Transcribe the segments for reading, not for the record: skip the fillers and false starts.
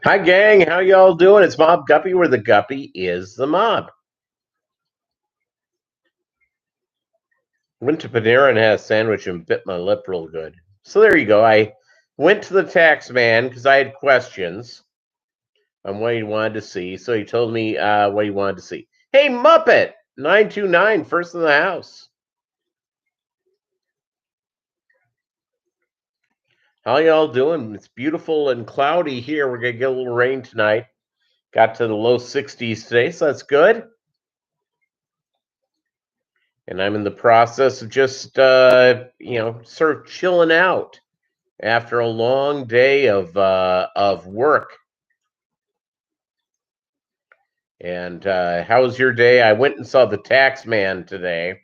Hi, gang. How y'all doing? It's Mobb Guppy, where the Guppy is the mob. Went to Panera and had a sandwich and bit my lip real good. So there you go. I went to the tax man because I had questions on what he wanted to see. So he told me what he wanted to see. Hey, Muppet 929, first in the house. How y'all doing? It's beautiful and cloudy here. We're gonna get a little rain tonight. Got to the low 60s today, so that's good. And I'm in the process of just sort of chilling out after a long day of work. And how was your day? I went and saw the tax man today,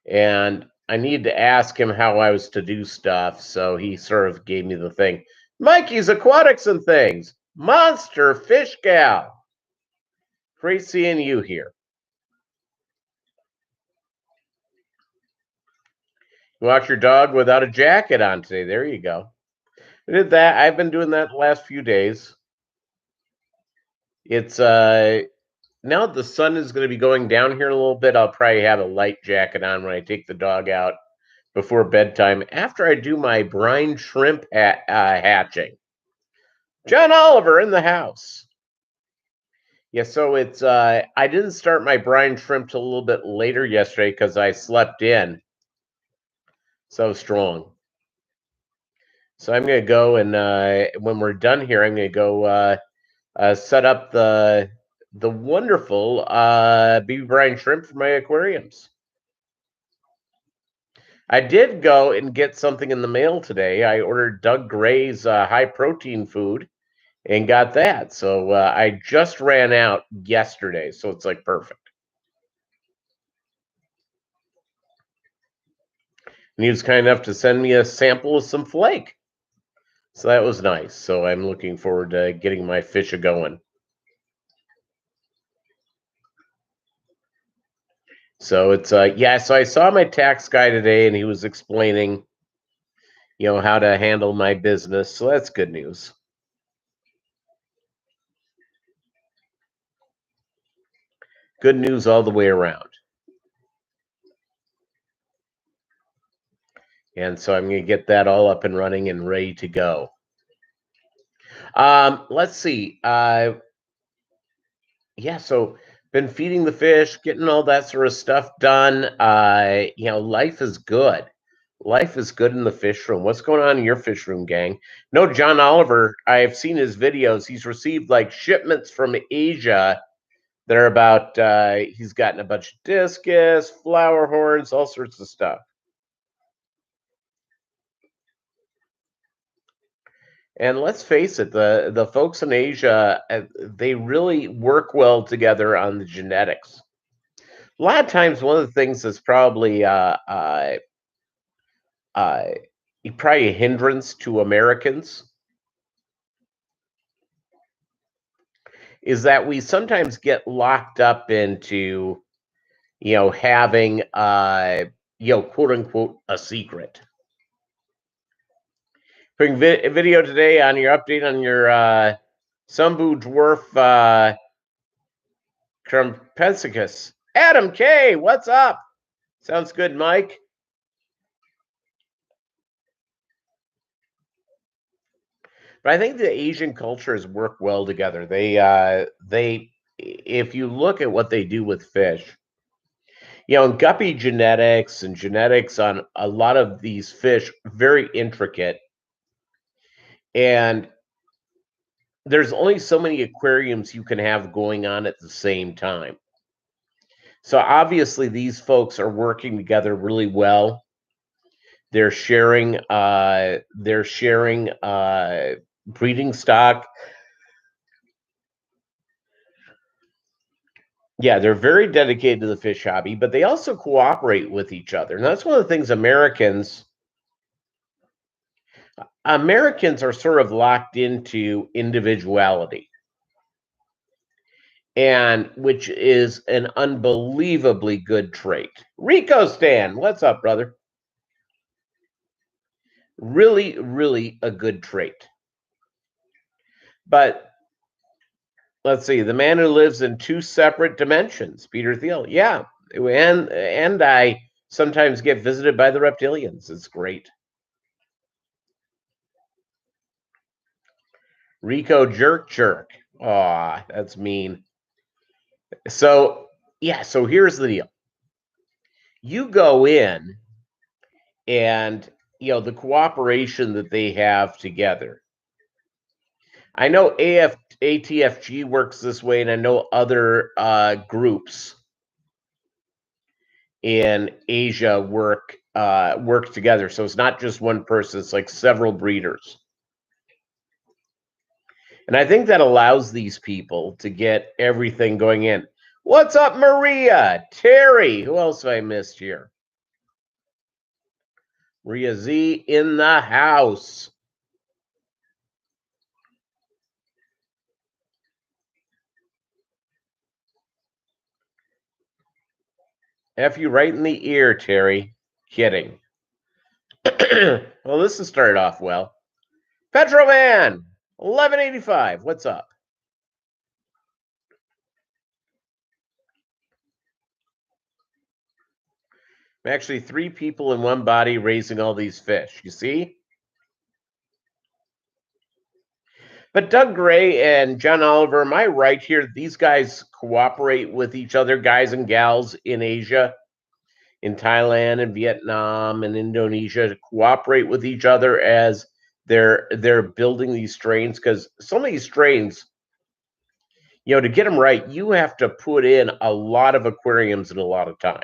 and I needed to ask him how I was to do stuff, so he sort of gave me the thing. Mikey's Aquatics and Things, Monster Fish Gal. Great seeing you here. You walk your dog without a jacket on today. There you go. I did that. I've been doing that the last few days. It's now the sun is going to be going down here a little bit. I'll probably have a light jacket on when I take the dog out before bedtime after I do my brine shrimp hatching. John Oliver in the house. Yeah, so it's I didn't start my brine shrimp till a little bit later yesterday because I slept in so strong. So I'm going to go and when we're done here, I'm going to go set up the wonderful baby brine shrimp for my aquariums. I did go and get something in the mail today. I ordered Doug Gray's high protein food and got that. So I just ran out yesterday, so it's like perfect. And he was kind enough to send me a sample of some flake. So that was nice. So I'm looking forward to getting my fish a-going. So it's yeah, so I saw my tax guy today and he was explaining, how to handle my business. So that's good news. Good news all the way around. And so I'm going to get that all up and running and ready to go. Let's see. Yeah, so been feeding the fish, getting all that sort of stuff done. Life is good. Life is good in the fish room. What's going on in your fish room, gang? No, John Oliver, I've seen his videos. He's received like shipments from Asia that are about, he's gotten a bunch of discus, flower horns, all sorts of stuff. And let's face it, the folks in Asia, they really work well together on the genetics. A lot of times, one of the things that's probably probably a hindrance to Americans is that we sometimes get locked up into, having, quote unquote, a secret. Putting video today on your update on your Sumbu dwarf Trumpensicus. Adam K, what's up? Sounds good, Mike. But I think the Asian cultures work well together. They, if you look at what they do with fish, and guppy genetics and genetics on a lot of these fish, very intricate. And there's only so many aquariums you can have going on at the same time. So obviously these folks are working together really well. They're sharing breeding stock. Yeah, they're very dedicated to the fish hobby, but they also cooperate with each other. And that's one of the things Americans are sort of locked into individuality. and which is an unbelievably good trait. Rico Stan, what's up, brother? Really, really a good trait. But let's see, the man who lives in two separate dimensions, Peter Thiel. Yeah, and I sometimes get visited by the reptilians. It's great. Rico Jerk. Aw, that's mean. So yeah, so here's the deal. You go in and the cooperation that they have together. I know ATFG works this way, and I know other groups in Asia work together. So it's not just one person; it's like several breeders, and I think that allows these people to get everything going in. What's up, Maria? Terry? Who else have I missed here? Maria Z in the house. F you right in the ear, Terry. Kidding. Well, this has started off well. Petroman, 1185. What's up? Actually, three people in one body raising all these fish. You see? But Doug Gray and John Oliver, am I right here? These guys cooperate with each other, guys and gals in Asia, in Thailand and Vietnam and Indonesia, to cooperate with each other as they're building these strains, because some of these strains, to get them right, you have to put in a lot of aquariums and a lot of time.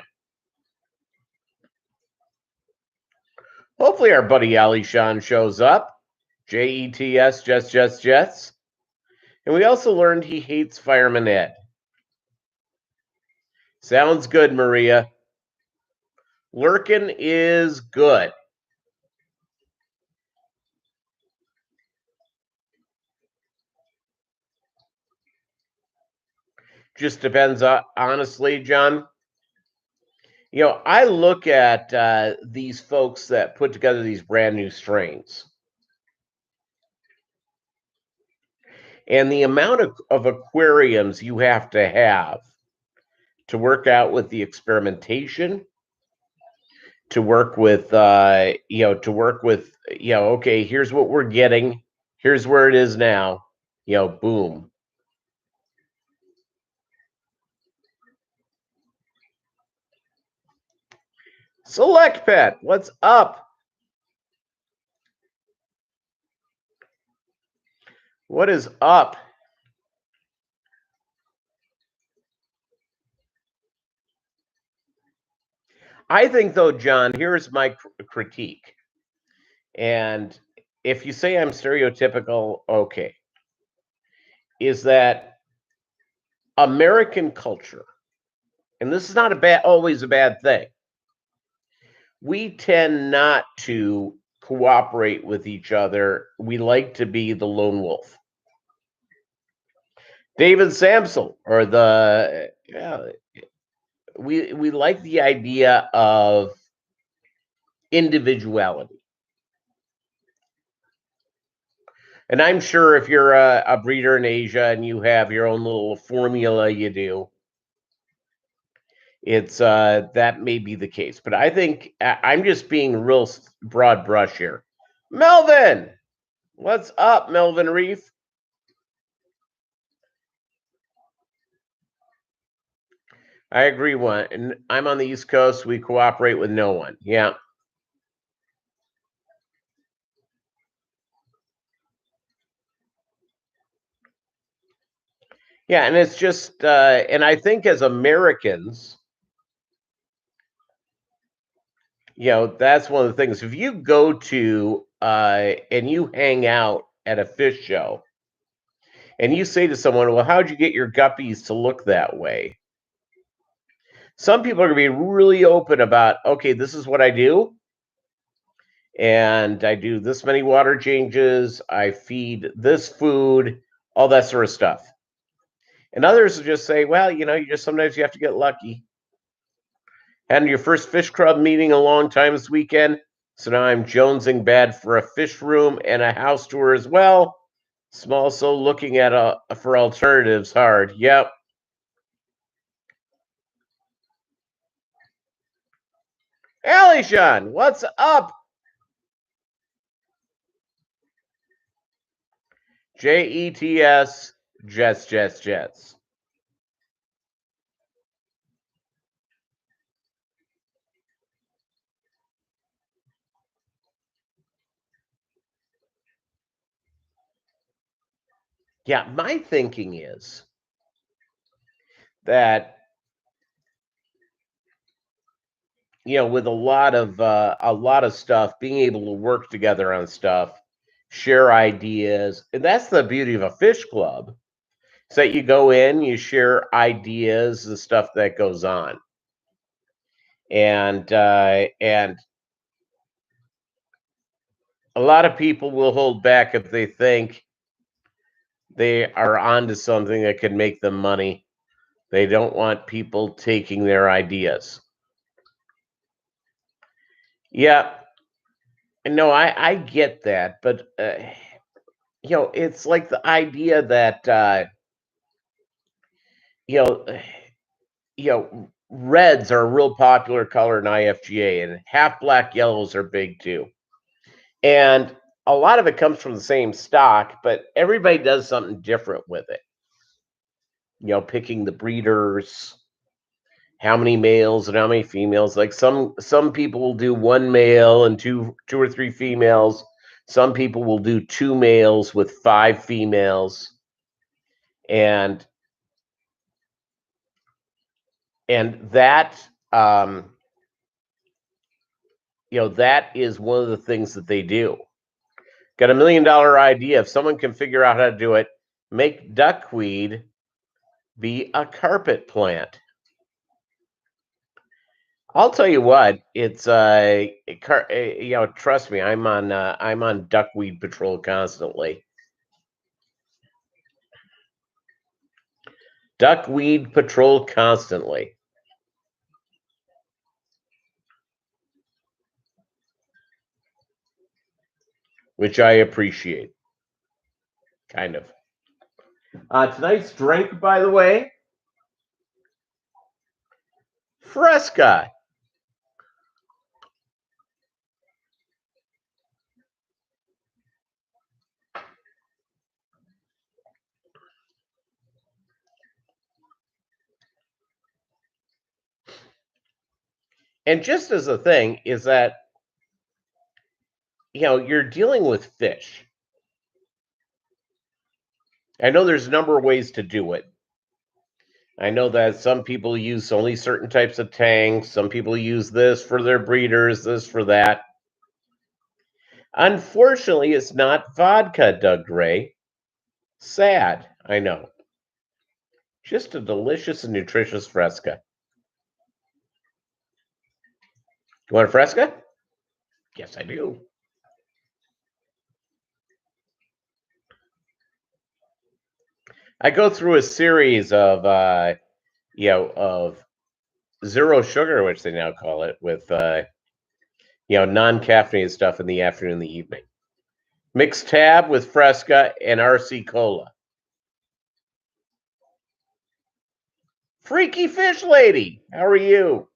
Hopefully our buddy Ali Shan shows up. JETS, Jets. And we also learned he hates Fireman Ed. Sounds good, Maria. Lurkin is good. Just depends, honestly, John. I look at these folks that put together these brand new strains, and the amount of aquariums you have to work out with the experimentation, to work with okay, here's what we're getting, here's where it is now, boom. Select Pet, what's up? What is up? I think, though, John, here's my critique. And if you say I'm stereotypical, okay, is that American culture, and this is not always a bad thing, we tend not to cooperate with each other. We like to be the lone wolf. David Samsel, or we like the idea of individuality. And I'm sure if you're a breeder in Asia and you have your own little formula you do, it's that may be the case. But I think I'm just being real broad brush here. Melvin, what's up, Melvin Reef? I agree. And I'm on the East Coast. We cooperate with no one. Yeah. Yeah, and it's just, and I think as Americans, that's one of the things. If you go to and you hang out at a fish show, and you say to someone, "Well, how'd you get your guppies to look that way?" Some people are going to be really open about, okay, this is what I do, and I do this many water changes, I feed this food, all that sort of stuff. And others will just say, well, you just sometimes you have to get lucky. Had your first fish club meeting a long time this weekend. So now I'm jonesing bad for a fish room and a house tour as well. Small, so looking at for alternatives hard. Yep. Alishan, what's up? JETS, Jets, Jets, Jets. Yeah, my thinking is that with a lot of stuff, being able to work together on stuff, share ideas, and that's the beauty of a fish club. So that you go in, you share ideas and stuff that goes on, and a lot of people will hold back if they think they are onto something that can make them money. They don't want people taking their ideas. Yeah, no, I get that, but it's like the idea that you know, reds are a real popular color in IFGA, and half black yellows are big too. And a lot of it comes from the same stock, but everybody does something different with it. Picking the breeders, how many males and how many females. Like some people will do one male and two or three females. Some people will do two males with five females, and that that is one of the things that they do. Got $1 million idea. If someone can figure out how to do it, make duckweed be a carpet plant. I'll tell you what, it's trust me, I'm on duckweed patrol constantly. Duckweed patrol constantly, which I appreciate. Kind of. Tonight's drink, by the way, Fresca. And just as a thing is that you're dealing with fish. I know there's a number of ways to do it. I know that some people use only certain types of tanks. Some people use this for their breeders, this for that. Unfortunately, it's not vodka, Doug Gray. Sad, I know. Just a delicious and nutritious Fresca. You want a Fresca? Yes, I do. I go through a series of of zero sugar, which they now call it, with non-caffeinated stuff in the afternoon and the evening. Mixed tab with Fresca and RC Cola. Freaky Fish Lady, how are you?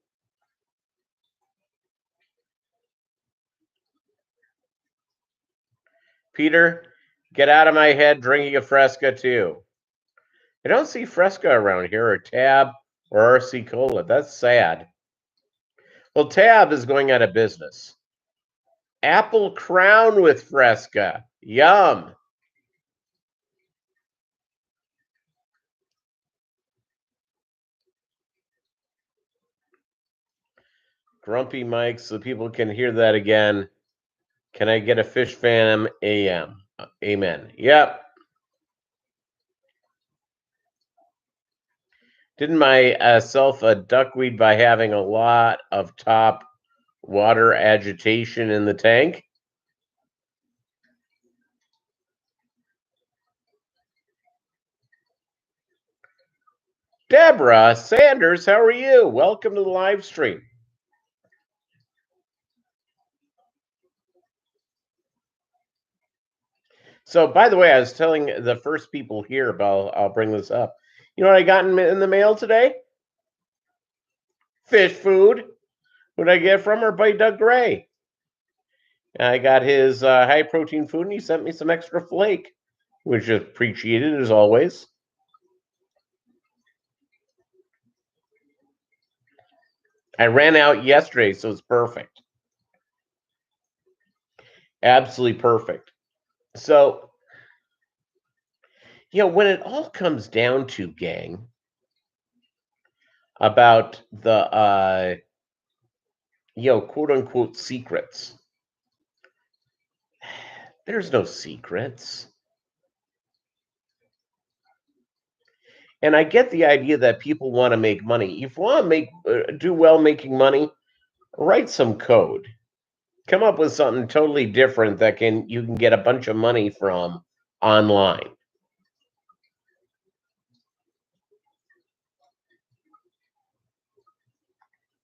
Peter, get out of my head drinking a Fresca too. I don't see Fresca around here, or Tab, or RC Cola. That's sad. Well, Tab is going out of business. Apple Crown with Fresca. Yum. Grumpy Mike, so people can hear that again. Can I get a Fish Phantom AM? Amen. Yep. Didn't myself a duckweed by having a lot of top water agitation in the tank? Deborah Sanders, how are you? Welcome to the live stream. So, by the way, I was telling the first people here about, I'll bring this up. You know what I got in the mail today? Fish food. Who did I get from? Our buddy Doug Gray. I got his high protein food, and he sent me some extra flake, which is appreciated as always. I ran out yesterday, so it's perfect. Absolutely perfect. So, when it all comes down to, gang, about the quote unquote secrets, there's no secrets. And I get the idea that people want to make money. If you want to do well making money, write some code. Come up with something totally different that you can get a bunch of money from online.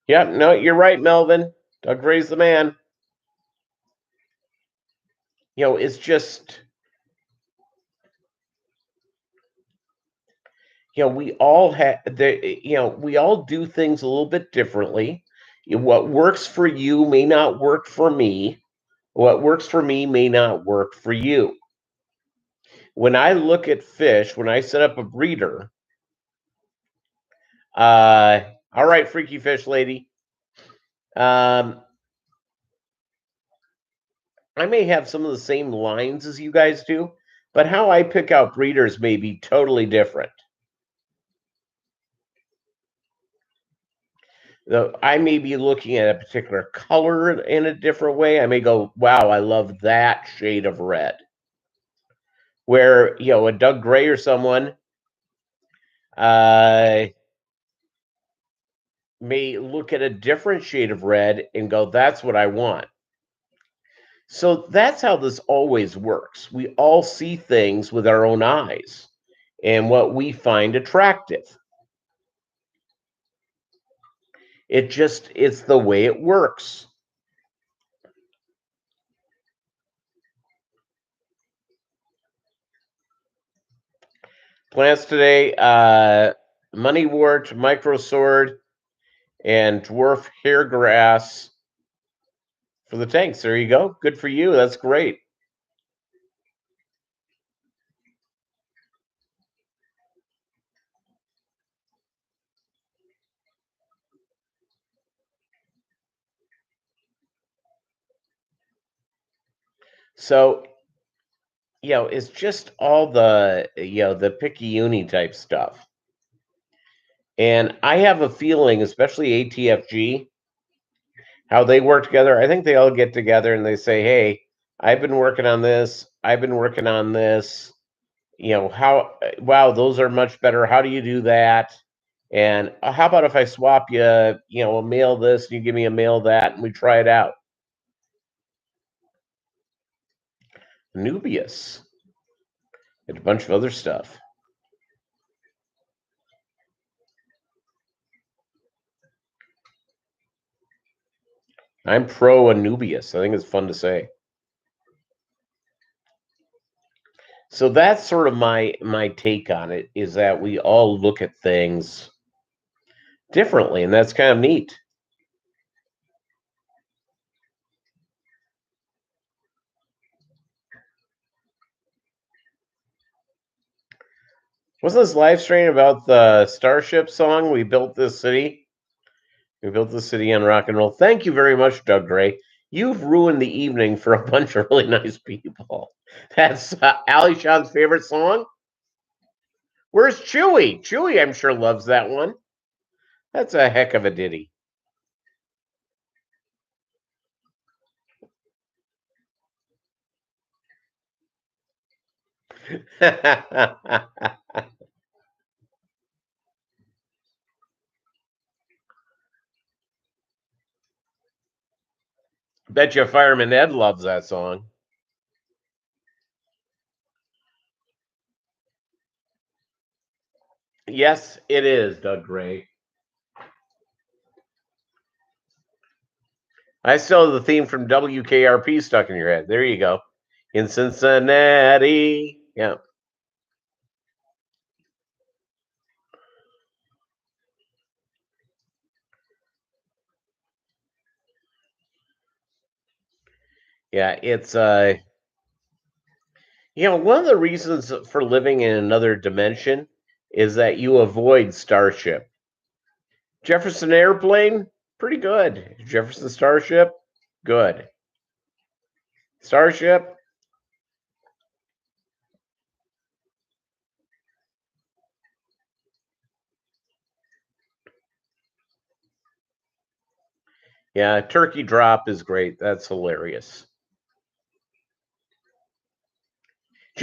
Yep, no, you're right, Melvin. Doug Ray's the man. It's just we all we all do things a little bit differently. What works for you may not work for me. What works for me may not work for you. When I look at fish, when I set up a breeder, all right, freaky fish lady. I may have some of the same lines as you guys do, but how I pick out breeders may be totally different. I may be looking at a particular color in a different way. I may go, wow, I love that shade of red. Where, a Doug Gray or someone may look at a different shade of red and go, that's what I want. So that's how this always works. We all see things with our own eyes and what we find attractive. It's the way it works. Plants today, moneywort, microsword, and dwarf hair grass for the tanks. There you go. Good for you. That's great. So, it's just all the picky uni type stuff. And I have a feeling, especially ATFG, how they work together. I think they all get together and they say, hey, I've been working on this. I've been working on this. Wow, those are much better. How do you do that? And how about if I swap you, a mail this, and you give me a mail that, and we try it out? Nubius and a bunch of other stuff. I'm pro Anubius. I think it's fun to say. So that's sort of my take on it, is that we all look at things differently, and that's kind of neat. Wasn't this live stream about the Starship song? We built this city. We built the city on rock and roll. Thank you very much, Doug Gray. You've ruined the evening for a bunch of really nice people. That's Ali Shawn's favorite song. Where's Chewy? Chewy, I'm sure, loves that one. That's a heck of a ditty. Bet you Fireman Ed loves that song. Yes, it is, Doug Gray. I still have the theme from WKRP stuck in your head. There you go. In Cincinnati. Yeah. Yeah, it's one of the reasons for living in another dimension is that you avoid Starship. Jefferson Airplane, pretty good. Jefferson Starship, good. Starship, yeah. Turkey Drop is great. That's hilarious.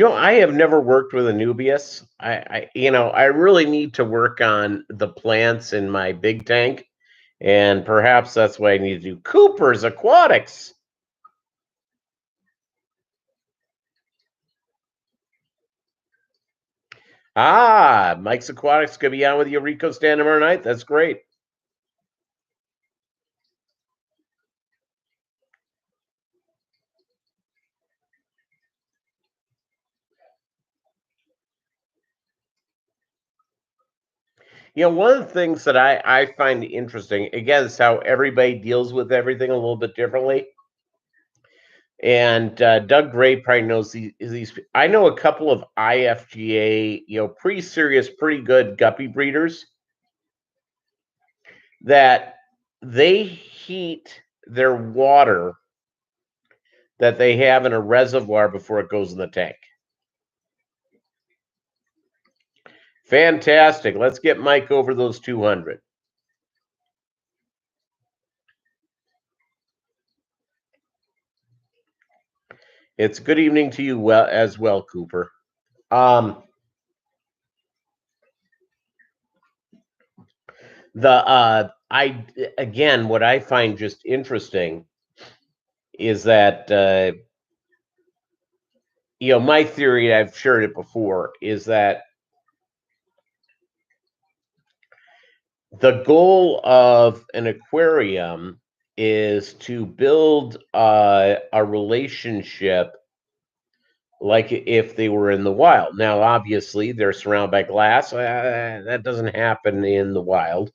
I have never worked with Anubius. I really need to work on the plants in my big tank, and perhaps that's what I need to do. Cooper's Aquatics. Ah, Mike's Aquatics could be on with you, Rico Stand tomorrow night. That's great. One of the things that I find interesting, again, is how everybody deals with everything a little bit differently. And Doug Gray probably knows these. I know a couple of IFGA, pretty serious, pretty good guppy breeders that they heat their water that they have in a reservoir before it goes in the tank. Fantastic. Let's get Mike over those 200. It's good evening to you as well, Cooper. Um, I again, what I find just interesting is that my theory, I've shared it before, is that the goal of an aquarium is to build a relationship like if they were in the wild. Now, obviously, they're surrounded by glass. That doesn't happen in the wild.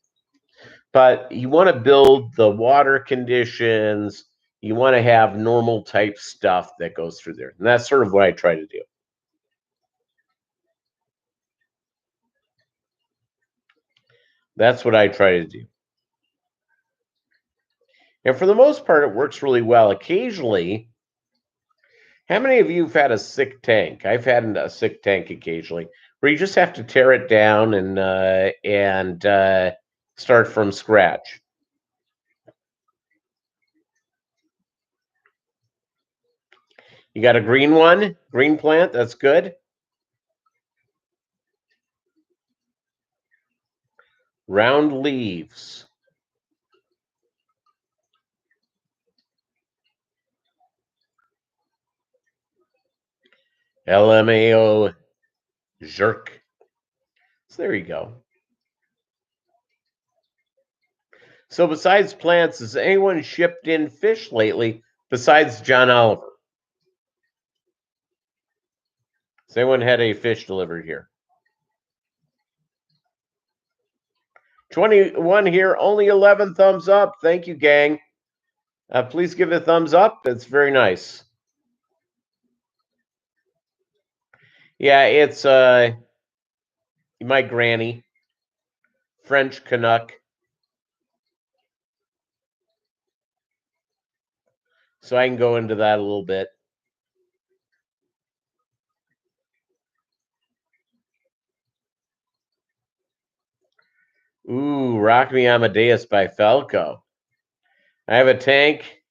But you want to build the water conditions. You want to have normal type stuff that goes through there. And that's sort of what I try to do. That's what I try to do. And for the most part, it works really well. Occasionally, how many of you have had a sick tank? I've had a sick tank occasionally, where you just have to tear it down and start from scratch. You got a green one, green plant. That's good. Round leaves. LMAO jerk. So there you go. So besides plants, has anyone shipped in fish lately besides John Oliver? Has anyone had a fish delivered here? 21 here, only 11 thumbs up. Thank you, gang. Please give it a thumbs up. It's very nice. Yeah, it's my granny, French Canuck. So I can go into that a little bit. Ooh, Rock Me Amadeus by Falco. I have a tank.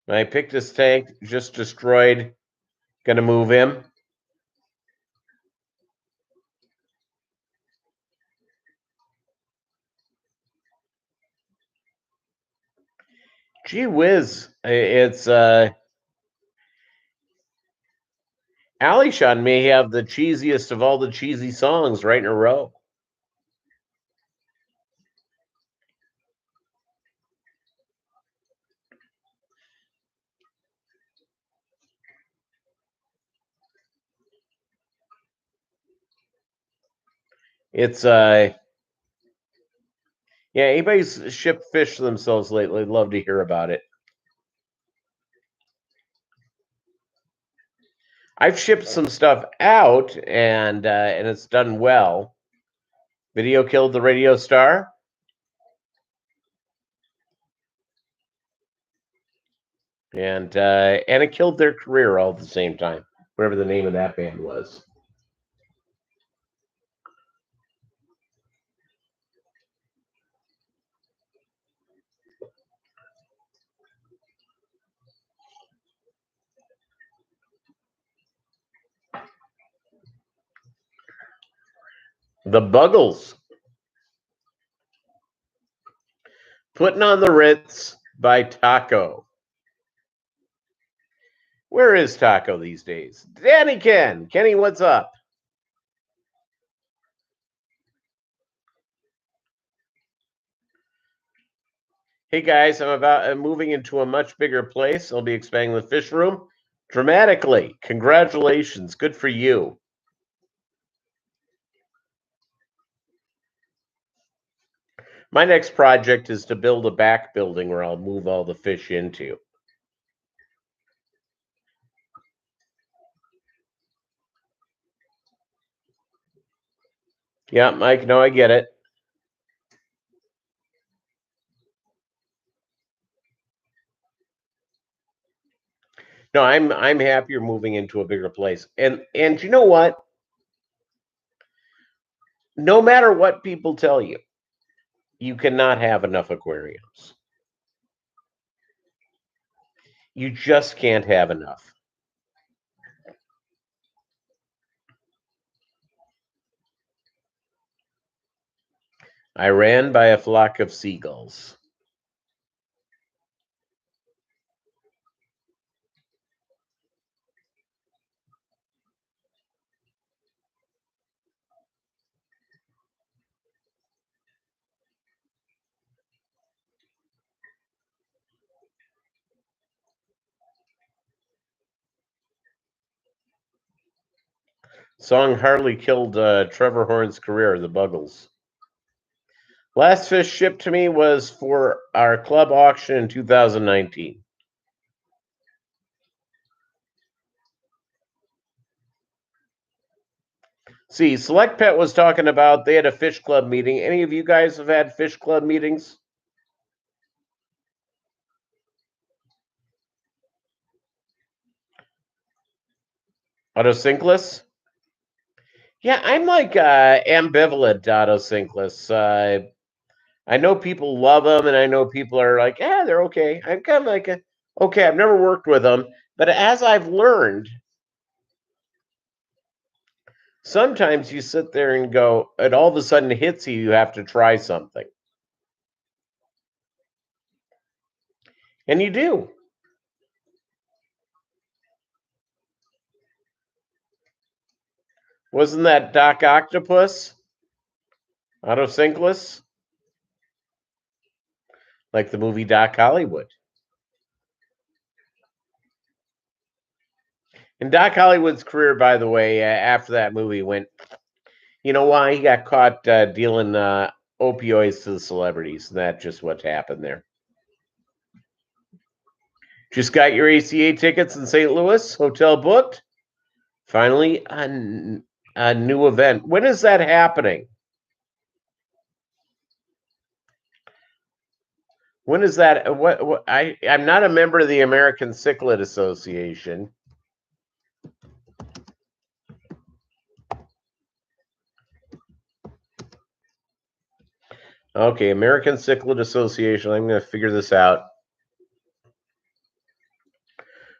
My Pictus tank just destroyed. Gonna move him. Gee whiz. It's Alishan may have the cheesiest of all the cheesy songs right in a row. It's yeah, anybody's shipped fish themselves lately, love to hear about it. I've shipped some stuff out and it's done well. Video killed the radio star. And it killed their career all at the same time, whatever the name of that band was. The Buggles. Putting on the Ritz by Taco. Where is Taco these days? Danny Kenny, what's up? Hey guys, I'm moving into a much bigger place. I'll be expanding the fish room dramatically. Congratulations, good for you. My next project is to build a back building where I'll move all the fish into. Yeah, Mike, no, I get it. No, I'm happier moving into a bigger place. And you know what? No matter what people tell you, you cannot have enough aquariums. You just can't have enough. I ran by a flock of seagulls. Song hardly killed Trevor Horn's career, the Buggles. Last fish shipped to me was for our club auction in 2019. See, Select Pet was talking about they had a fish club meeting. Any of you guys have had fish club meetings? Autosynclus? Yeah, I'm like ambivalent to Autosynclus. I know people love them, and I know people are like, yeah, they're okay. I'm kind of like, okay, I've never worked with them, but as I've learned, sometimes you sit there and go, it all of a sudden hits you, you have to try something. And you do. Wasn't that Doc Octopus? Autosynclus? Like the movie Doc Hollywood. And Doc Hollywood's career, by the way, after that movie went, you know why? He got caught dealing opioids to the celebrities. And that's just what happened there. Just got your ACA tickets in St. Louis, hotel booked. Finally, a new event. When is that happening? When is that? What I'm not a member of the American Cichlid Association. Okay, American Cichlid Association. I'm going to figure this out.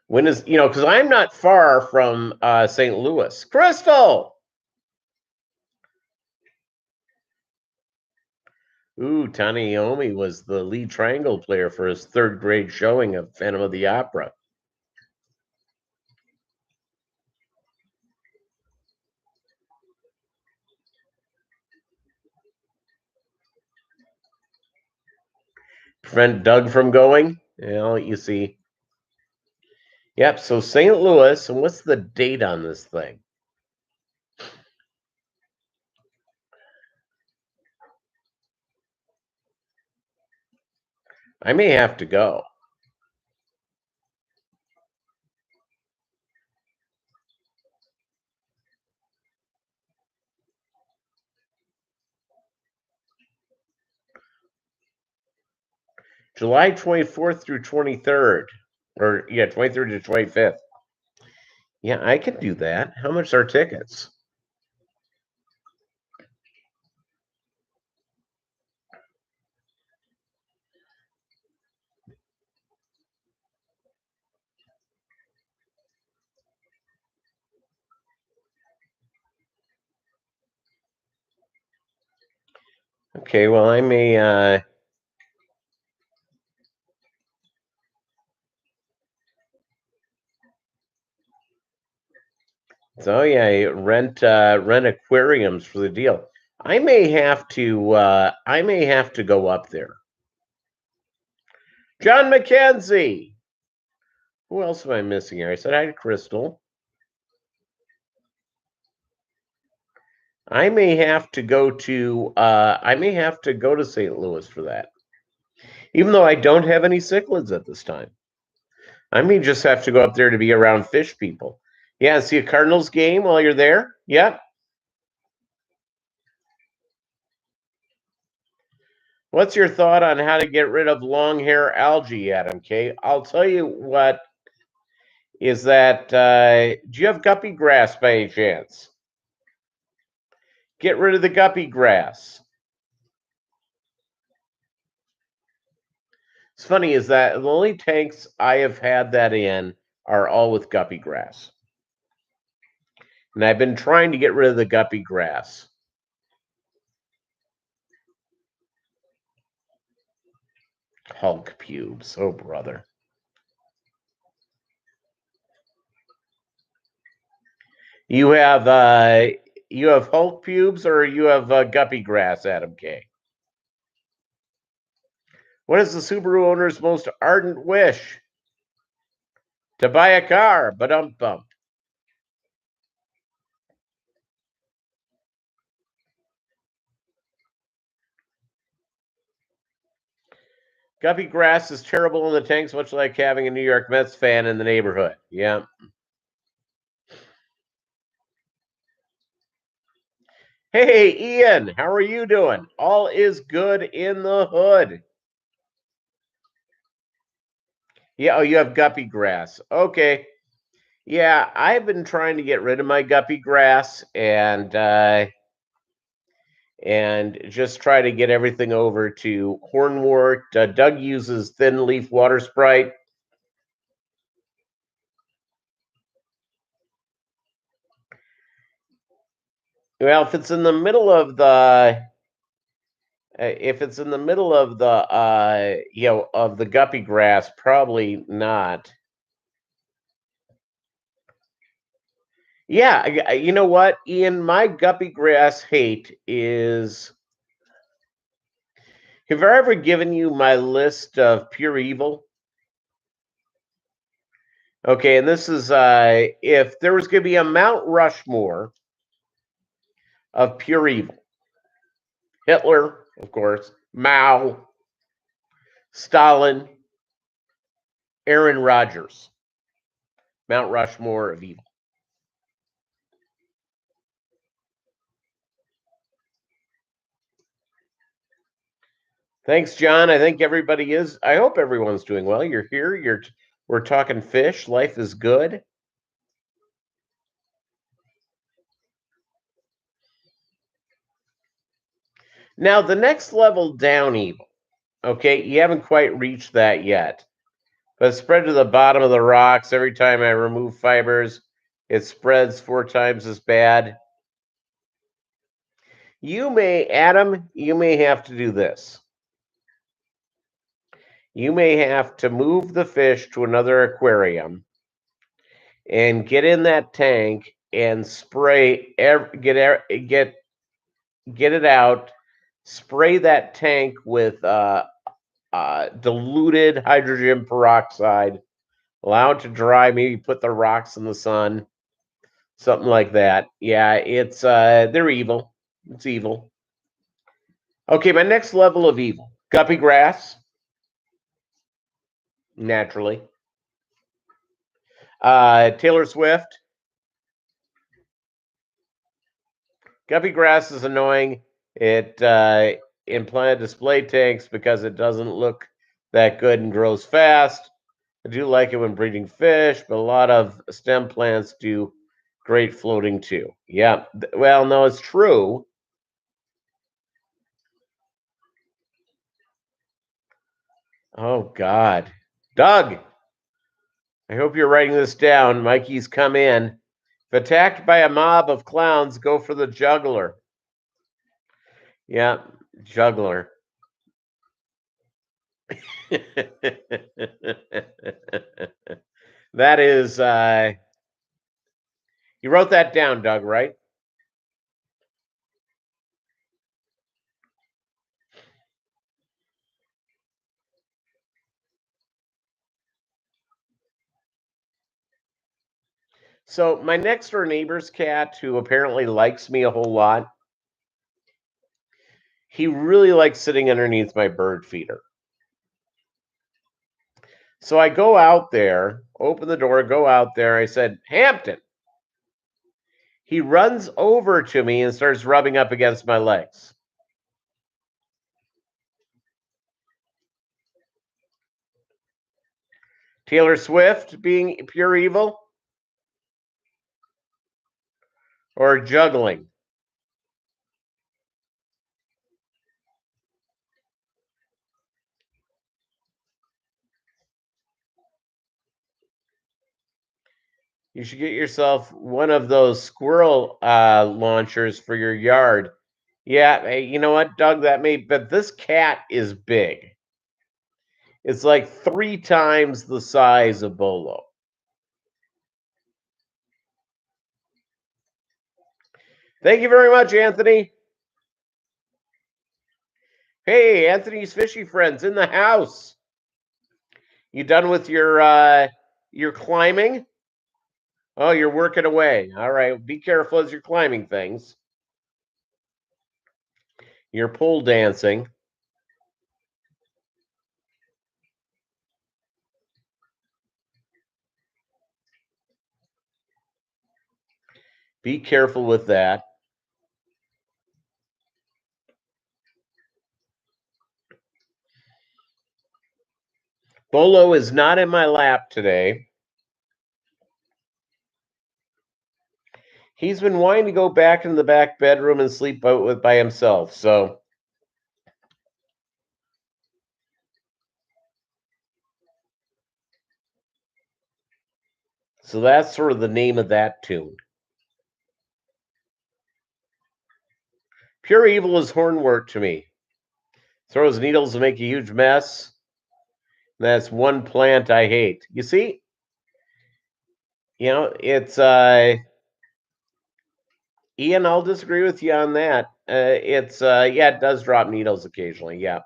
When is, because I'm not far from St. Louis. Crystal! Ooh, Tani Iommi was the lead triangle player for his third grade showing of Phantom of the Opera. Prevent Doug from going. You see. Yep. So St. Louis, and what's the date on this thing? I may have to go. July 24th through 23rd. Or, yeah, 23rd to 25th. Yeah, I can do that. How much are tickets? Okay, well, I may. So yeah, rent aquariums for the deal. I may have to. I may have to go up there. John McKenzie. Who else am I missing here? I said hi to Crystal. I may have to go to. I may have to go to St. Louis for that, even though I don't have any cichlids at this time. I may just have to go up there to be around fish people. Yeah, see a Cardinals game while you're there. Yep. What's your thought on how to get rid of long hair algae, Adam K? I'll tell you what is that. Do you have guppy grass by any chance? Get rid of the guppy grass. It's funny is that the only tanks I have had that in are all with guppy grass. And I've been trying to get rid of the guppy grass. Hulk pubes. Oh, brother. You have Hulk pubes or you have guppy grass, Adam K. What is the Subaru owner's most ardent wish? To buy a car, but bump. Guppy grass is terrible in the tanks, much like having a New York Mets fan in the neighborhood. Yeah. Hey, Ian, how are you doing? All is good in the hood. Yeah, oh, you have guppy grass. Okay. Yeah, I've been trying to get rid of my guppy grass and just try to get everything over to hornwort. Doug uses thin leaf water sprite. Well, if it's in the middle of the of the guppy grass, probably not. Yeah, you know what, Ian? My guppy grass hate is. Have I ever given you my list of pure evil? Okay, and this is if there was going to be a Mount Rushmore of pure evil, Hitler, of course, Mao, Stalin, Aaron Rodgers, Mount Rushmore of evil. Thanks, John. I think everybody is. I hope everyone's doing well. You're here. We're talking fish. Life is good. Now, the next level down evil. Okay, you haven't quite reached that yet. But spread to the bottom of the rocks. Every time I remove fibers, it spreads 4 times as bad. Adam, you may have to do this. You may have to move the fish to another aquarium and get in that tank and spray get it out spray that tank with diluted hydrogen peroxide, allow it to dry, maybe put the rocks in the sun, something like that. Yeah, it's they're evil. It's evil. Okay, my next level of evil. Guppy grass, naturally. Taylor Swift. Guppy grass is annoying. It implanted display tanks because it doesn't look that good and grows fast. I do like it when breeding fish, but a lot of stem plants do great floating too. Yeah. Well, no, it's true. Oh God. Doug, I hope you're writing this down. Mikey's come in. If attacked by a mob of clowns, go for the juggler. Yeah, juggler. That is you wrote that down, Doug, right? So my next door neighbor's cat, who apparently likes me a whole lot, he really likes sitting underneath my bird feeder. So I go out there, open the door, go out there. I said, Hampton. He runs over to me and starts rubbing up against my legs. Taylor Swift being pure evil or juggling? You should get yourself one of those squirrel launchers for your yard. Yeah, hey, you know what, Doug? That may, but this cat is big. It's like 3 times the size of Bolo. Thank you very much, Anthony. Hey, Anthony's fishy friends in the house. You done with your climbing? Oh, you're working away. All right. Be careful as you're climbing things. You're pole dancing. Be careful with that. Bolo is not in my lap today. He's been wanting to go back in the back bedroom and sleep by himself. So that's sort of the name of that tune. Pure evil is hornwort to me. Throws needles to make a huge mess. That's one plant I hate. You see, it's Ian. I'll disagree with you on that. It's yeah, it does drop needles occasionally. Yeah,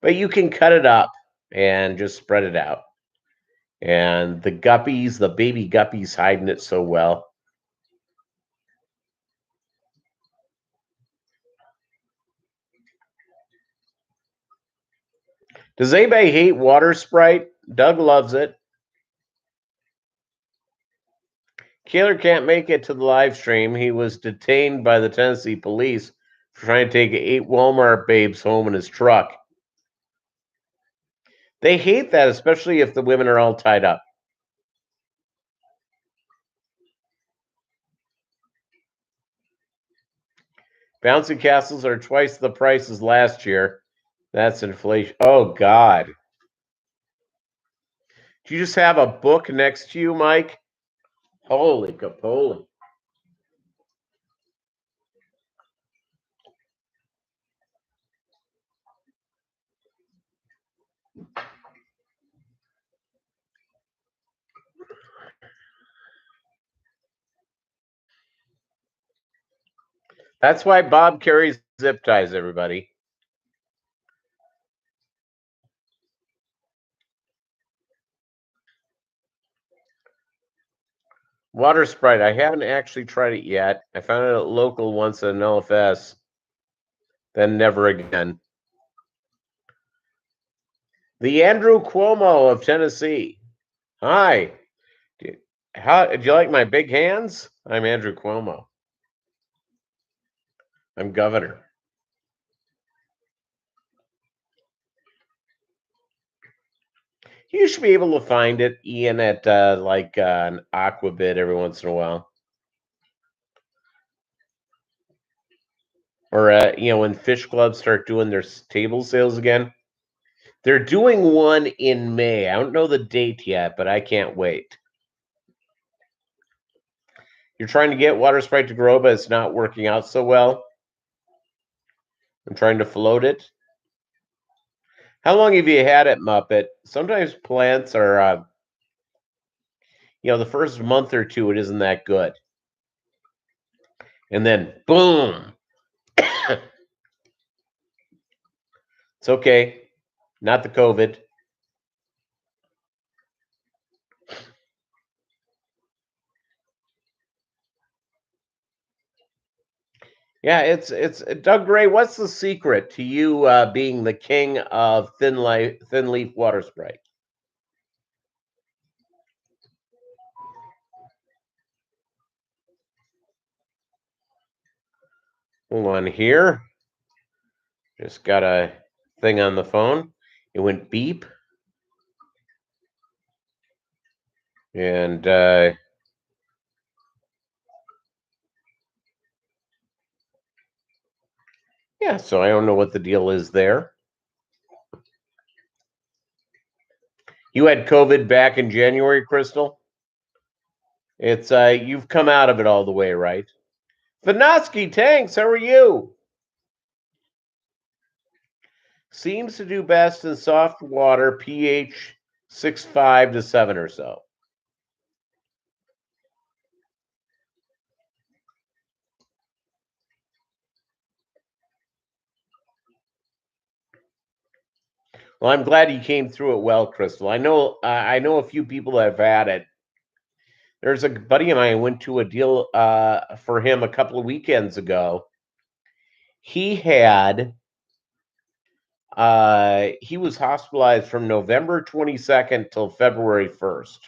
but you can cut it up and just spread it out. And the guppies, the baby guppies, hiding it so well. Does anybody hate water sprite? Doug loves it. Keeler can't make it to the live stream. He was detained by the Tennessee police for trying to take 8 Walmart babes home in his truck. They hate that, especially if the women are all tied up. Bouncy castles are twice the price as last year. That's inflation. Oh, God. Do you just have a book next to you, Mike? Holy capoly. That's why Bob carries zip ties, everybody. Water Sprite. I haven't actually tried it yet. I found it at local once at an LFS, then never again. The Andrew Cuomo of Tennessee. Hi. Do you like my big hands? I'm Andrew Cuomo. I'm governor. You should be able to find it, Ian, at like an Aquabit every once in a while. Or, when fish clubs start doing their table sales again. They're doing one in May. I don't know the date yet, but I can't wait. You're trying to get Water Sprite to grow, but it's not working out so well. I'm trying to float it. How long have you had it, Muppet? Sometimes plants are, the first month or two, it isn't that good. And then, boom. It's okay. Not the COVID. Yeah, it's Doug Gray. What's the secret to you being the king of thin leaf water Sprite? Hold on here. Just got a thing on the phone. It went beep, and yeah. So I don't know what the deal is there. You had COVID back in January, Crystal. It's you've come out of it all the way, right? Vinoski Tanks, how are you? Seems to do best in soft water, pH 6.5 to 7 or so. Well, I'm glad you came through it well, Crystal. I know a few people that have had it. There's a buddy of mine I went to a deal for him a couple of weekends ago. He was hospitalized from November 22nd till February 1st.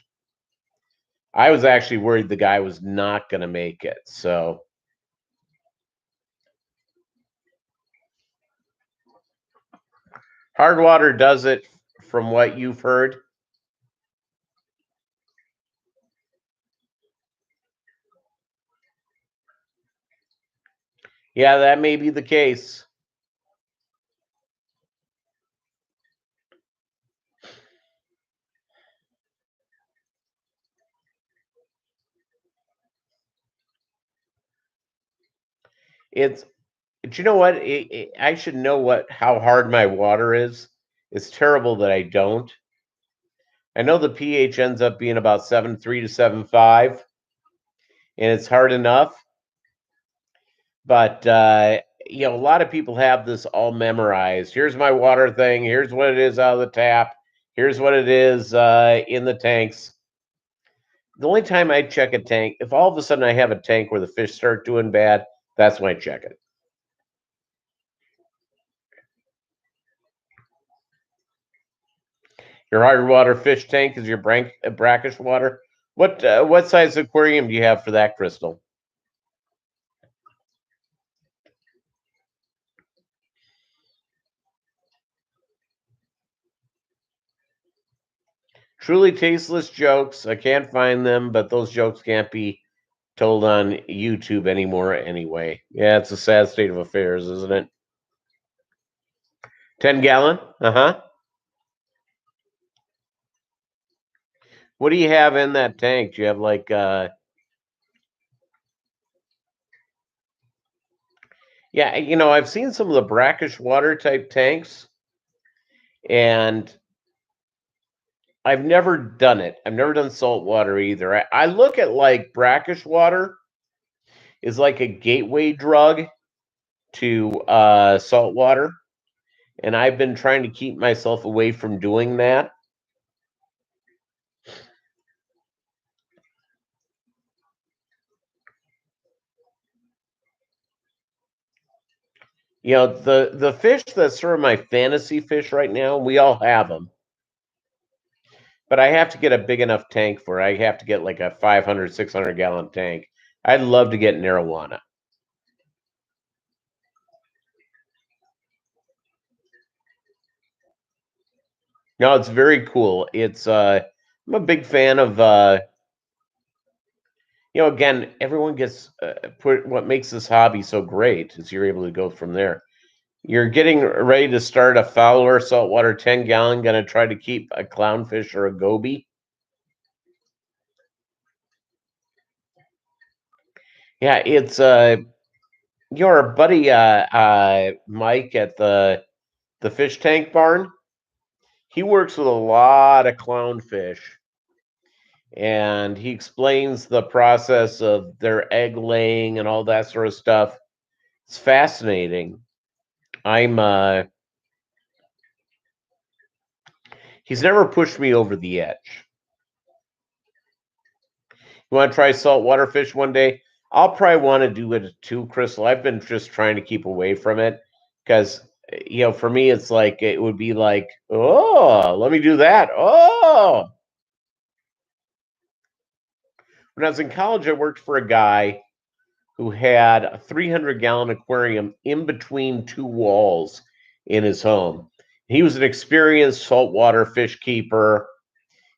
I was actually worried the guy was not going to make it. So hard water does it from what you've heard. Yeah, that may be the case. It's Do you know what? I should know how hard my water is. It's terrible that I don't. I know the pH ends up being about 7.3 to 7.5, and it's hard enough. But a lot of people have this all memorized. Here's my water thing. Here's what it is out of the tap. Here's what it is in the tanks. The only time I check a tank, if all of a sudden I have a tank where the fish start doing bad, that's when I check it. Your hard water fish tank is your brackish water. What size aquarium do you have for that, Crystal? Truly tasteless jokes. I can't find them, but those jokes can't be told on YouTube anymore anyway. Yeah, it's a sad state of affairs, isn't it? 10-gallon? Uh-huh. What do you have in that tank? Do you have like yeah, I've seen some of the brackish water type tanks, and I've never done it. I've never done salt water either. I look at like brackish water is like a gateway drug to salt water, and I've been trying to keep myself away from doing that. the fish that's sort of my fantasy fish right now, we all have them, but I have to get a big enough tank for it. I have to get like a 500, 600 gallon tank. I'd love to get an arowana. No, it's very cool. I'm a big fan of again, everyone gets put. What makes this hobby so great is you're able to go from there. You're getting ready to start a Fowler saltwater 10 gallon. Going to try to keep a clownfish or a goby. Yeah, it's your buddy Mike at the fish tank barn. He works with a lot of clownfish, and he explains the process of their egg laying and all that sort of stuff. It's fascinating. I'm He's never pushed me over the edge. You want to try saltwater fish one day? I'll probably want to do it too, Crystal. I've been just trying to keep away from it because for me, it's like it would be like, oh, let me do that. Oh, when I was in college, I worked for a guy who had a 300-gallon aquarium in between two walls in his home. He was an experienced saltwater fish keeper.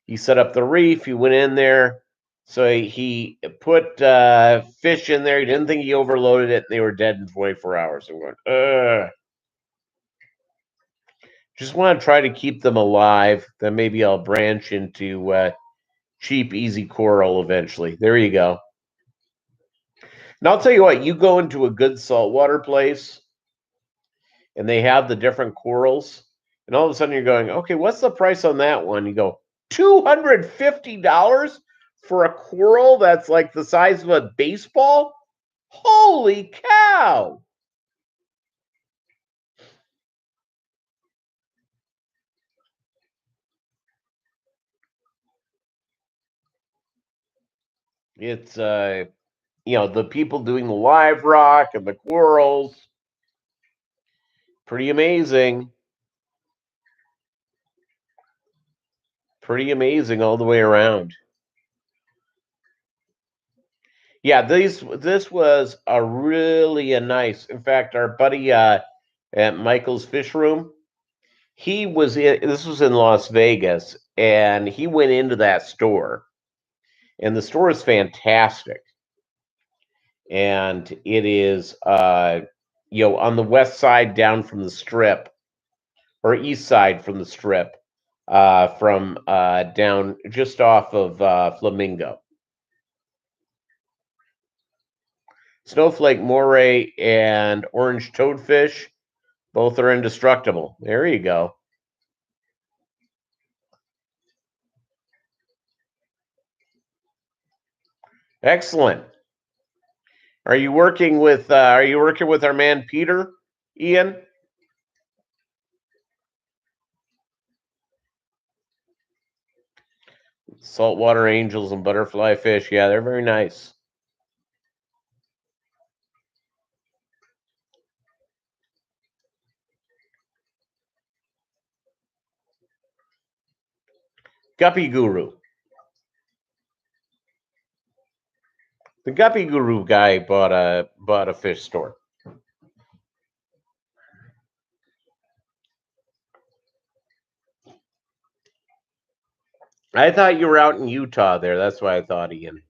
He set up the reef. He went in there. So he put fish in there. He didn't think he overloaded it. And they were dead in 24 hours. I'm going, ugh. Just want to try to keep them alive. Then maybe I'll branch into cheap, easy coral eventually. There you go. Now I'll tell you what. You go into a good saltwater place, and they have the different corals, and all of a sudden you're going, okay, what's the price on that one? You go, $250 for a coral that's like the size of a baseball? Holy cow! It's the people doing the live rock and the corals, pretty amazing. Pretty amazing all the way around. Yeah, this was a really a nice. In fact, our buddy at Michael's Fish Room, he was in. This was in Las Vegas, and he went into that store, and the store is fantastic, and it is on the west side down from the strip, or east side from the strip, from down just off of Flamingo. Snowflake moray and orange toadfish, both are indestructible. There you go. Excellent. Are you working with our man Peter, Ian? Saltwater angels and butterfly fish. Yeah, they're very nice. Guppy Guru. The Guppy Guru guy bought a fish store. I thought you were out in Utah there. That's why I thought Ian.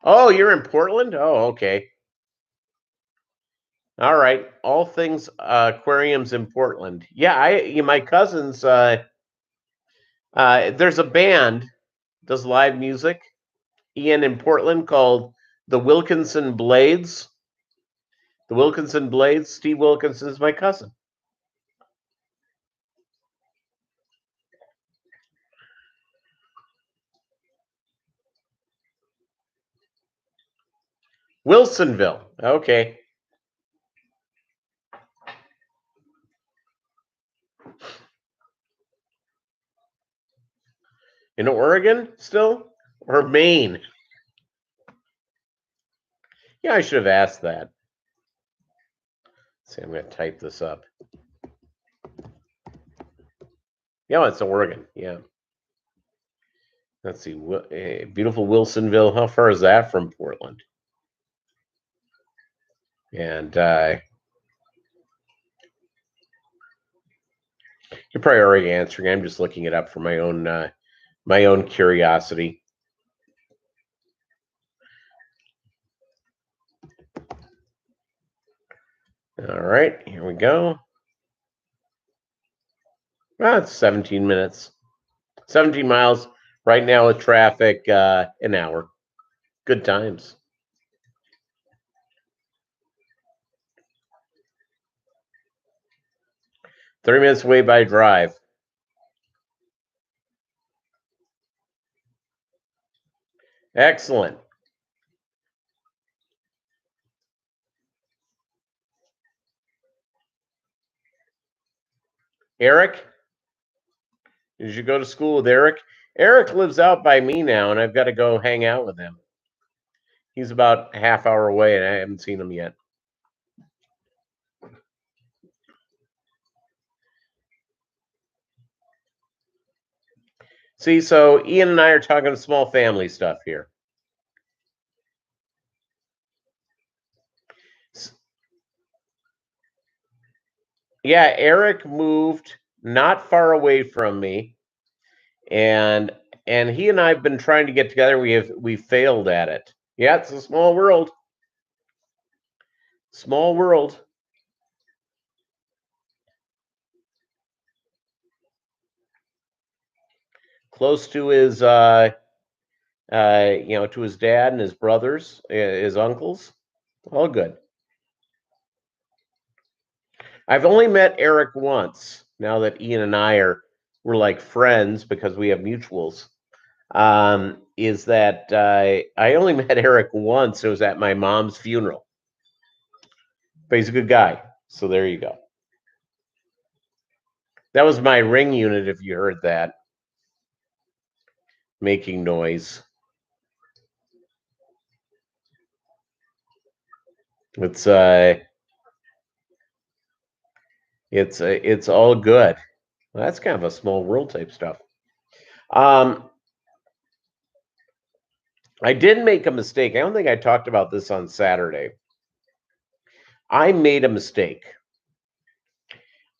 Oh, you're in Portland? Oh, okay. All right. All things aquariums in Portland. Yeah, my cousins there's a band does live music, Ian, in Portland, called the Wilkinson Blades. The Wilkinson Blades. Steve Wilkinson is my cousin. Wilsonville. Okay. In Oregon still? Or Maine? Yeah, I should have asked that. See, I'm going to type this up. Yeah, it's Oregon. Yeah. Let's see. Beautiful Wilsonville. How far is that from Portland? And you're probably already answering. I'm just looking it up for my own curiosity. All right, here we go. Well, it's 17 minutes. 17 miles right now with traffic, an hour. Good times. Thirty minutes away by drive. Excellent. Eric, did you go to school with Eric? Eric lives out by me now, and I've got to go hang out with him. He's about a half hour away, and I haven't seen him yet. See, so Ian and I are talking small family stuff here. Yeah, Eric moved not far away from me, and he and I've been trying to get together. We failed at it. Yeah, it's a small world. Small world. Close to his to his dad and his brothers, his uncles. All good. I've only met Eric once. Now that Ian and we're like friends because we have mutuals. Is that I only met Eric once. It was at my mom's funeral. But he's a good guy. So there you go. That was my ring unit, if you heard that. Making noise. It's it's all good. Well, that's kind of a small world type stuff. Um, I did make a mistake. I don't think I talked about this on Saturday. I made a mistake.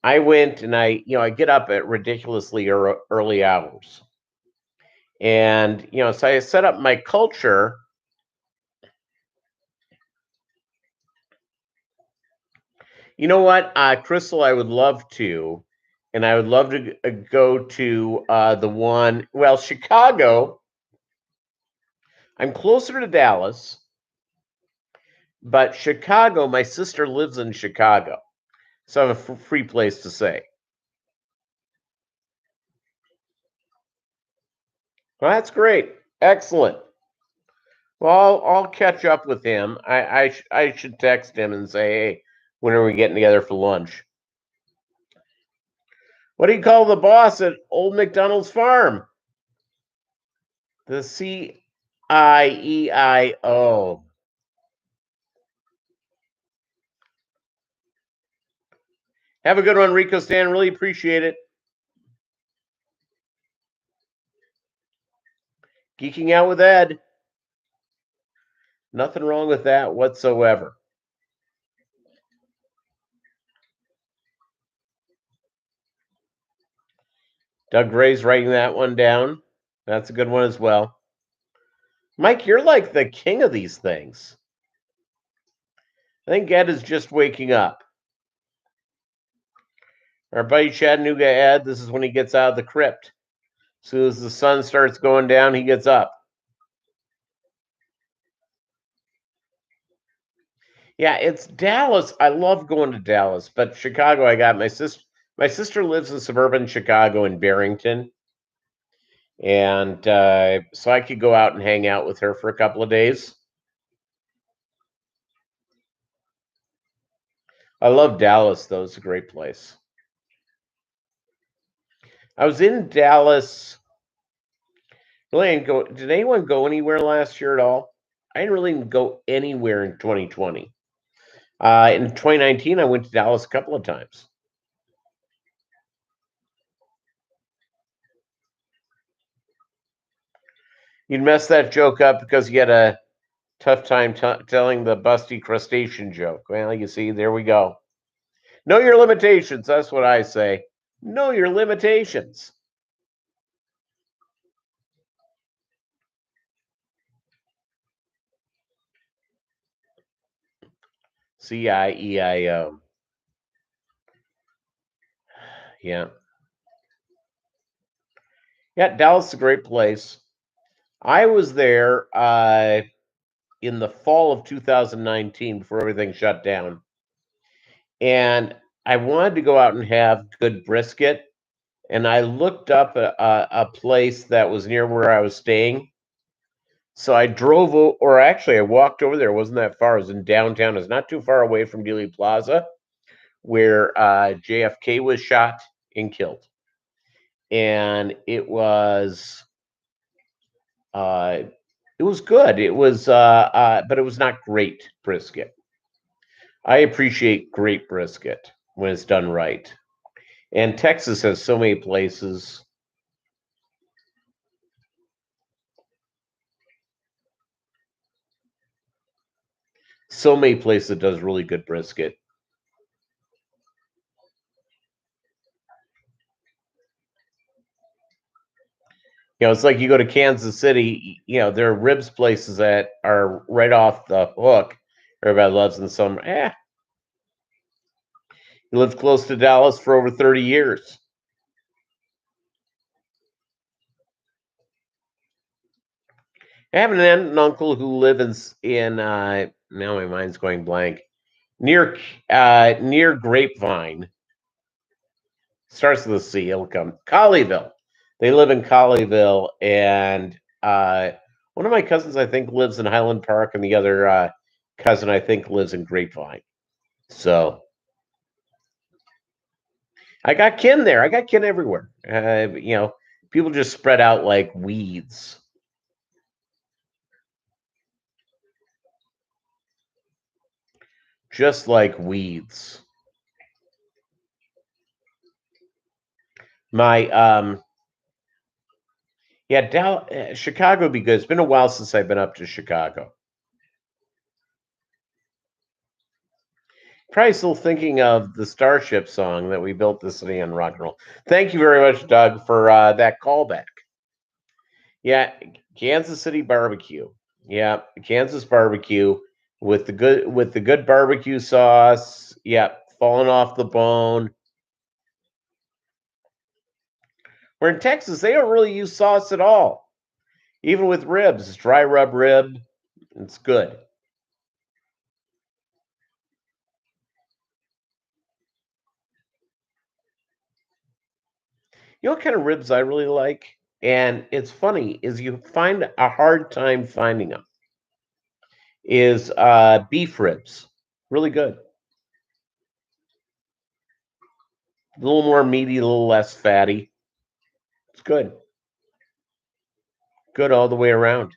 I went and I get up at ridiculously early hours. And, so I set up my culture. You know what, Crystal, I would love to. And I would love to go to the one, well, Chicago. I'm closer to Dallas, but Chicago, my sister lives in Chicago. So I have a free place to stay. Well, that's great. Excellent. Well, I'll catch up with him. I should text him and say, hey, when are we getting together for lunch? What do you call the boss at Old McDonald's farm? The CIEIO. Have a good one, Rico Stan. Really appreciate it. Geeking out with Ed. Nothing wrong with that whatsoever. Doug Gray's writing that one down. That's a good one as well. Mike, you're like the king of these things. I think Ed is just waking up. Our buddy Chattanooga Ed, this is when he gets out of the crypt. As soon as the sun starts going down, he gets up. Yeah, it's Dallas. I love going to Dallas, but Chicago, I got my sister. My sister lives in suburban Chicago in Barrington, and so I could go out and hang out with her for a couple of days. I love Dallas, though. It's a great place. I was in Dallas. Really didn't go. Did anyone go anywhere last year at all? I didn't really go anywhere in 2020. In 2019, I went to Dallas a couple of times. You'd mess that joke up because you had a tough time telling the busty crustacean joke. Well, you see, there we go. Know your limitations. That's what I say. Know your limitations. CIEIO. Yeah. Yeah, Dallas is a great place. I was there in the fall of 2019 before everything shut down. And I wanted to go out and have good brisket. And I looked up a place that was near where I was staying. So I drove, or actually, I walked over there. It wasn't that far. It was in downtown. It's not too far away from Dealey Plaza, where JFK was shot and killed. And uh, it was good. But it was not great brisket. I appreciate great brisket when it's done right. And Texas has so many places, that does really good brisket. It's like you go to Kansas City, there are ribs places that are right off the hook. Everybody loves in some. You lived close to Dallas for over 30 years. I have an aunt and uncle who live in now my mind's going blank, near Grapevine. Starts with a C. It'll come. Colleyville. They live in Colleyville, and one of my cousins I think lives in Highland Park, and the other cousin I think lives in Grapevine. So I got kin there. I got kin everywhere. People just spread out like weeds. Just like weeds. My Yeah, Chicago would be good. It's been a while since I've been up to Chicago. Probably still thinking of the Starship song that we built the city on rock and roll. Thank you very much, Doug, for that callback. Yeah, Kansas City barbecue. Yeah, Kansas barbecue with the good barbecue sauce. Yeah, falling off the bone. Where in Texas, they don't really use sauce at all. Even with ribs, it's dry rub rib. It's good. You know what kind of ribs I really like? And it's funny, is you find a hard time finding them. Is beef ribs. Really good. A little more meaty, a little less fatty. It's good. Good all the way around.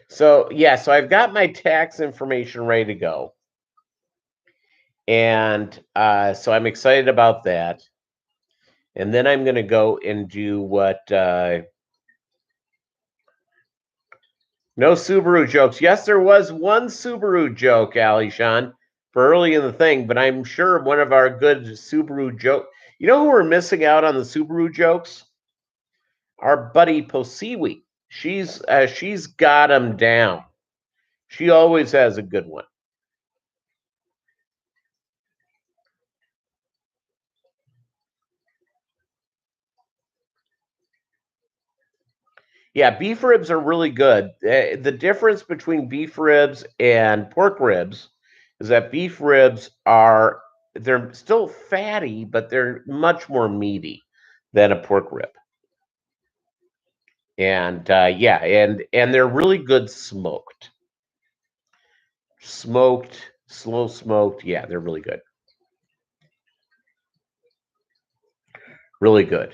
So yeah, so I've got my tax information ready to go. And so I'm excited about that. And then I'm gonna go and do what no Subaru jokes. Yes, there was one Subaru joke, Ali Shan, for early in the thing, but I'm sure one of our good Subaru joke. You know who we're missing out on the Subaru jokes? Our buddy Posiwi. She's got him down. She always has a good one. Yeah, beef ribs are really good. The difference between beef ribs and pork ribs is that beef ribs they're still fatty, but they're much more meaty than a pork rib. And yeah, and they're really good smoked, slow smoked. Yeah, they're really good, really good.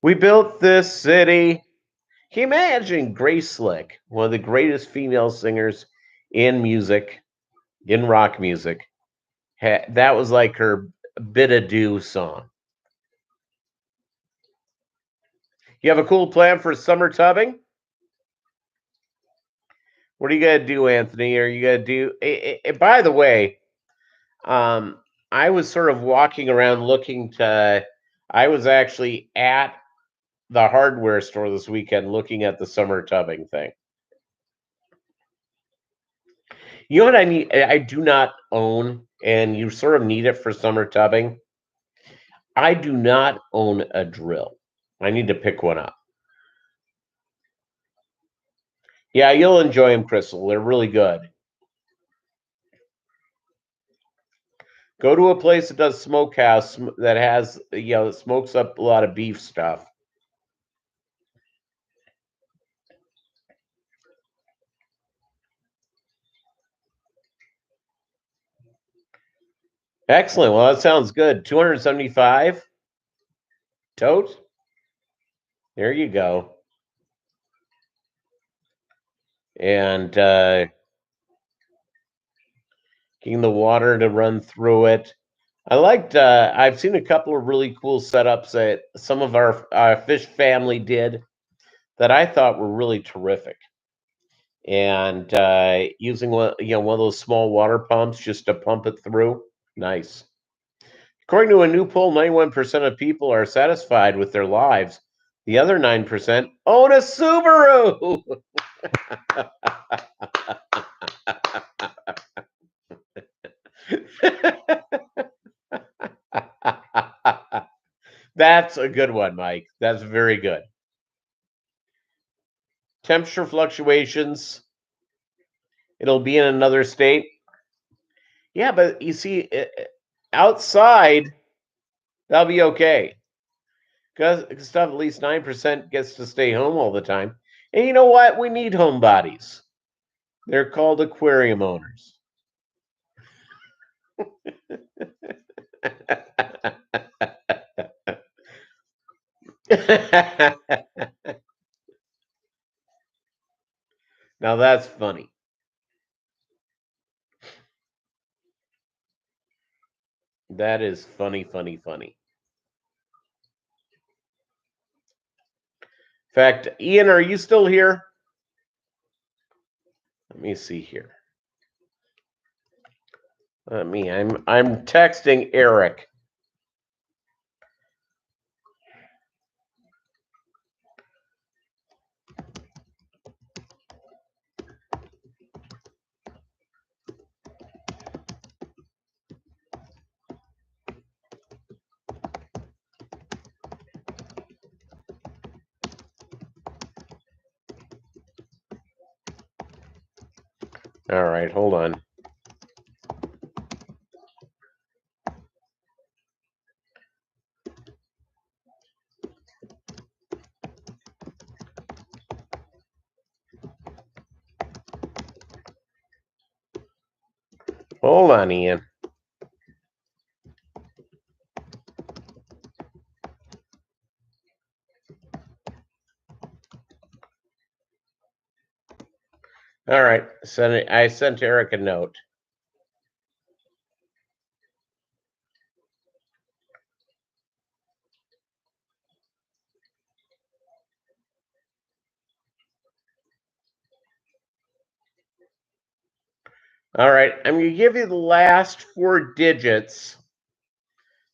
We built this city. Can you imagine Grace Slick, one of the greatest female singers in music, in rock music? That was like her bit of do song. You have a cool plan for summer tubbing? What are you gonna do, Anthony? Are you gonna do? By the way, um, I was sort of walking around looking to. I was actually at the hardware store this weekend looking at the summer tubbing thing. You know what I need? I do not own, and you sort of need it for summer tubbing. I do not own a drill. I need to pick one up. Yeah, you'll enjoy them, Crystal. They're really good. Go to a place that does smokehouse that has, that smokes up a lot of beef stuff. Excellent. Well, that sounds good. 275 totes. There you go. And getting the water to run through it. I liked. I've seen a couple of really cool setups that some of our fish family did that I thought were really terrific. And using one of those small water pumps just to pump it through. Nice. According to a new poll, 91% of people are satisfied with their lives. The other 9% own a Subaru. That's a good one, Mike. That's very good. Temperature fluctuations. It'll be in another state. Yeah, but you see, outside, that'll be okay. Because stuff at least 9% gets to stay home all the time. And you know what? We need homebodies. They're called aquarium owners. Now that's funny. That is funny, funny, funny. In fact, Ian, are you still here? Let me see here. I'm texting Eric. All right, hold on. Hold on, Ian. All right, I sent Eric a note. All right, I'm going to give you the last 4 digits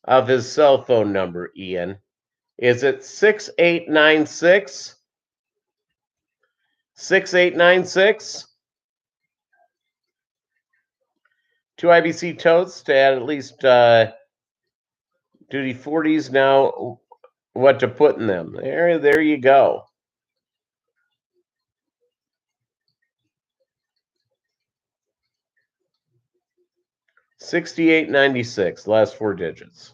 of his cell phone number, Ian. Is it 6896? 6896? 2 IBC totes to add at least duty 40s. Now, what to put in them? There you go. 6896, last 4 digits.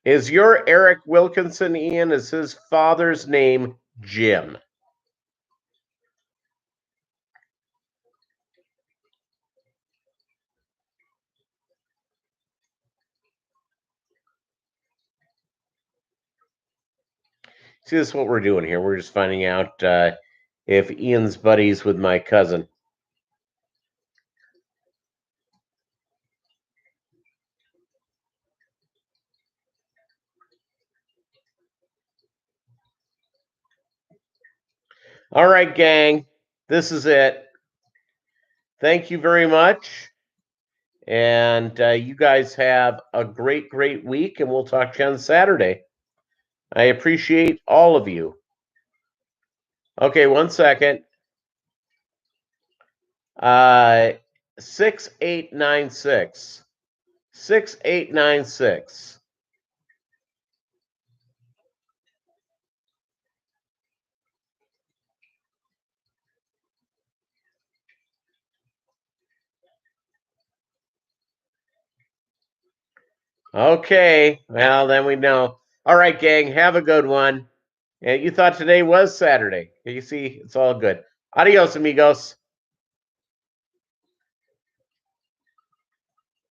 Is your Eric Wilkinson, Ian? Is his father's name Jim? See, this is what we're doing here. We're just finding out if Ian's buddies with my cousin. All right, gang. This is it. Thank you very much. And you guys have a great, great week, and we'll talk to you on Saturday. I appreciate all of you. Okay, 1 second. 6896. 6896. Okay, well, then we know. All right, gang, have a good one. And you thought today was Saturday. You see, it's all good. Adios, amigos.